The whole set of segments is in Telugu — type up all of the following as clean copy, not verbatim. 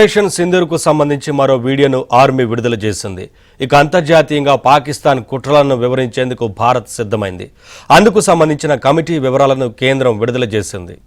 ఆపరేషన్ సింధూర్కు సంబంధించి మరో వీడియోను ఆర్మీ విడుదల చేసింది. ఇక అంతర్జాతీయంగా పాకిస్తాన్ కుట్రలను వివరించేందుకు భారత్ సిద్ధమైంది. అందుకు సంబంధించిన కమిటీ వివరాలను కేంద్రం విడుదల చేసింది.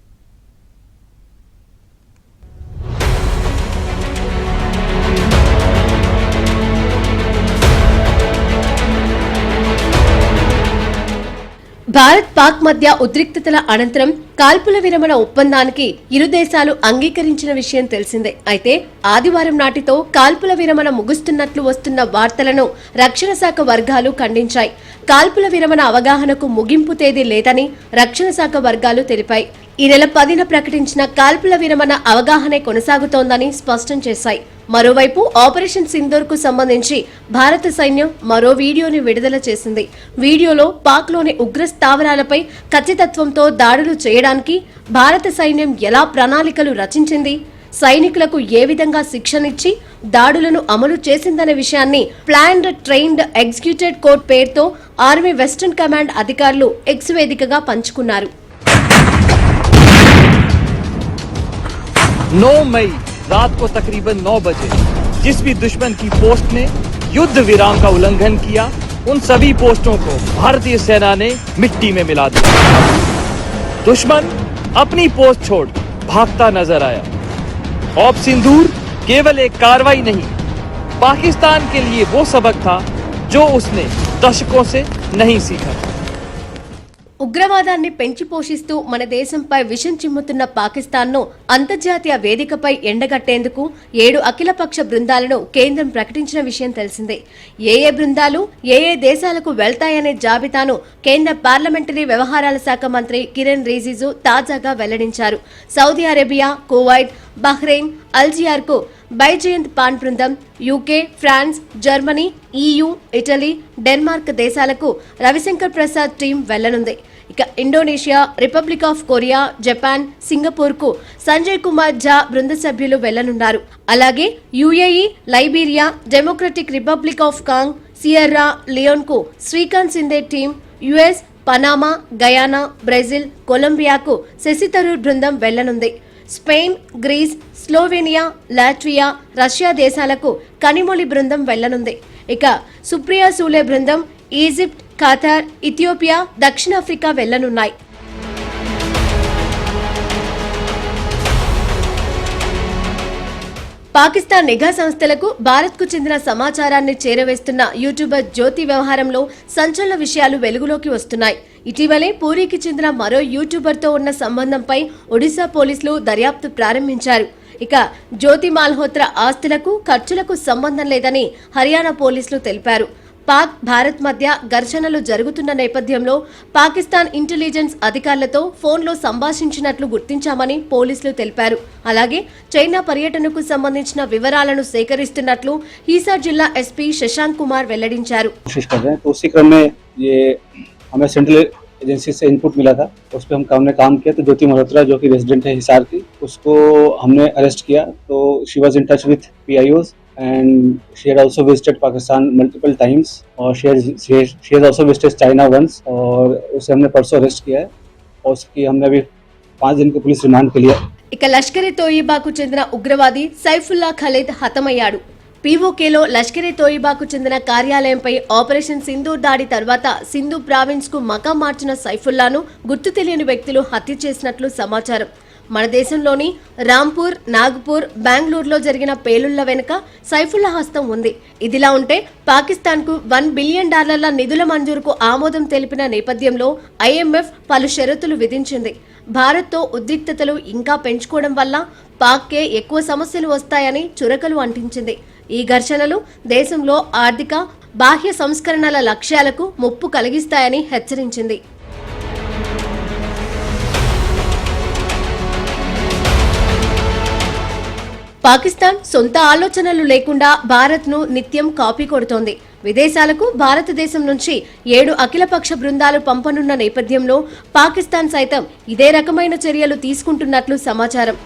భారత్ పాక్ మధ్య ఉద్రిక్తతల అనంతరం కాల్పుల విరమణ ఒప్పందానికి ఇరు దేశాలు అంగీకరించిన విషయం తెలిసిందే. అయితే ఆదివారం నాటితో కాల్పుల విరమణ ముగుస్తున్నట్లు వస్తున్న వార్తలను రక్షణ శాఖ వర్గాలు ఖండించాయి. కాల్పుల విరమణ అవగాహనకు ముగింపు తేదీ లేదని రక్షణ శాఖ వర్గాలు తెలిపాయి. ఈ నెల 10న ప్రకటించిన కాల్పుల విరమణ అవగాహనే కొనసాగుతోందని స్పష్టం చేశాయి. మరోవైపు ఆపరేషన్ సింధూర్ కు సంబంధించి భారత సైన్యం మరో వీడియోని విడుదల చేసింది. వీడియోలో పాక్లోని ఉగ్ర స్థావరాలపై ఖచ్చితత్వంతో దాడులు చేయడానికి భారత సైన్యం ఎలా ప్రణాళికలు రచించింది, సైనికులకు ఏ విధంగా శిక్షణిచ్చి దాడులను అమలు చేసిందనే విషయాన్ని ప్లాన్డ్ ట్రైన్డ్ ఎగ్జిక్యూటెడ్ కోడ్ పేరుతో ఆర్మీ వెస్టర్న్ కమాండ్ అధికారులు ఎక్స్ వేదికగా పంచుకున్నారు. 9 मई रात को तकरीबन 9 बजे जिस भी दुश्मन की पोस्ट ने युद्ध विराम का उल्लंघन किया, उन सभी पोस्टों को भारतीय सेना ने मिट्टी में मिला दिया. दुश्मन अपनी पोस्ट छोड़ भागता नजर आया. ऑप सिंदूर केवल एक कार्रवाई नहीं, पाकिस्तान के लिए वो सबक था जो उसने दशकों से नहीं सीखा. ఉగ్రవాదాన్ని పెంచి పోషిస్తూ మన దేశంపై విషం చిమ్ముతున్న పాకిస్తాన్ను అంతర్జాతీయ వేదికపై ఎండగట్టేందుకు 7 అఖిలపక్ష బృందాలను కేంద్రం ప్రకటించిన విషయం తెలిసిందే. ఏ బృందాలు ఏ దేశాలకు వెళ్తాయనే జాబితాను కేంద్ర పార్లమెంటరీ వ్యవహారాల శాఖ మంత్రి కిరణ్ రిజిజు తాజాగా వెల్లడించారు. సౌదీ అరేబియా, కువైట్, బహ్రెయిన్, అల్జియార్కు బైజయంత్ పాన్ బృందం, UK, France, Germany, EU, Italy, Denmark దేశాలకు రవిశంకర్ ప్రసాద్ టీం వెళ్లనుంది. ఇక Indonesia, Republic of Korea, Japan, Singapore కు సంజయ్ కుమార్ ఝా బృంద సభ్యులు వెళ్లనున్నారు. అలాగే UAE, Liberia, Democratic Republic of Congo, Sierra Leone కు Shrikant Shinde team, US, Panama, Guyana, Brazil, కొలంబియాకు శశి థరూర్ బృందం వెళ్లనుంది. Spain, Greece, Slovenia, Latvia, Russia దేశాలకు కనిమొలి బృందం వెళ్లనుంది. ఇక సుప్రియా సూలే బృందం ఈజిప్ట్, ఖతార్, ఇథియోపియా, దక్షిణాఫ్రికా వెళ్లనున్నాయి. పాకిస్తాన్ నిఘా సంస్థలకు భారత్కు చెందిన సమాచారాన్ని చేరవేస్తున్న యూట్యూబర్ జ్యోతి వ్యవహారంలో సంచలన విషయాలు వెలుగులోకి వస్తున్నాయి. ఇటీవలే పూరికి చెందిన మరో యూట్యూబర్తో ఉన్న సంబంధంపై ఒడిశా పోలీసులు దర్యాప్తు ప్రారంభించారు. ఇక జ్యోతి మాల్హోత్రా ఆస్తులకు, ఖర్చులకు సంబంధం లేదని హర్యానా పోలీసులు తెలిపారు. పాక్, భారత్ మధ్య ఘర్షణలు జరుగుతున్న నేపథ్యంలో పాకిస్తాన్ ఇంటెలిజెన్స్ అధికారులతో ఫోన్లో సంభాషించినట్లు గుర్తించామని పోలీసులు తెలిపారు. అలాగే చైనా పర్యటనకు సంబంధించిన వివరాలను సేకరిస్తున్నట్లు హిసార్ జిల్లా ఎస్పీ శశాంక్ కుమార్ వెల్లడించారు. हमें सेंट्रल एजेंसी से इनपुट मिला था, उस पर हमने काम किया. तो ज्योति मल्होत्रा जो कि रेजिडेंट है हिसार की, उसको हमने अरेस्ट किया. तो she was in touch with PIOs and she had also visited Pakistan multiple times और she has also visited China once. और उसे हमने परसों अरेस्ट किया है और उसकी हमने अभी 5 दिन की पुलिस रिमांड के लिए. ఇక లష్కరే తోయిబాకు చెందిన ఉగ్రవాది సైఫుల్లా ఖలీద్ హతమయ్యాడు. POKలో లష్కరే తోయిబాకు చెందిన కార్యాలయంపై ఆపరేషన్ సింధూర్ దాడి తర్వాత సింధు ప్రావిన్స్ కు మకాం మార్చిన సైఫుల్లాను గుర్తు తెలియని వ్యక్తులు హత్య చేసినట్లు సమాచారం. మన దేశంలోని రాంపూర్, నాగపూర్, బెంగళూరులో జరిగిన పేలుళ్ల వెనుక సైఫుల్లా హస్తం ఉంది. ఇదిలా ఉంటే పాకిస్తాన్ కు $1 బిలియన్ నిధుల మంజూరుకు ఆమోదం తెలిపిన నేపథ్యంలో IMF పలు షరతులు విధించింది. భారత్తో ఉద్రిక్తతలు ఇంకా పెంచుకోవడం వల్ల పాక్కే ఎక్కువ సమస్యలు వస్తాయని చురకలు అంటించింది. ఈ ఘర్షణలు దేశంలో ఆర్థిక, బాహ్య సంస్కరణల లక్ష్యాలకు ముప్పు కలిగిస్తాయని హెచ్చరించింది. పాకిస్తాన్ సొంత ఆలోచనలు లేకుండా భారత్ను నిత్యం కాపీ కొడుతోంది. విదేశాలకు భారతదేశం నుంచి 7 అఖిలపక్ష బృందాలు పంపనున్న నేపథ్యంలో పాకిస్తాన్ సైతం ఇదే రకమైన చర్యలు తీసుకుంటున్నట్లు సమాచారం.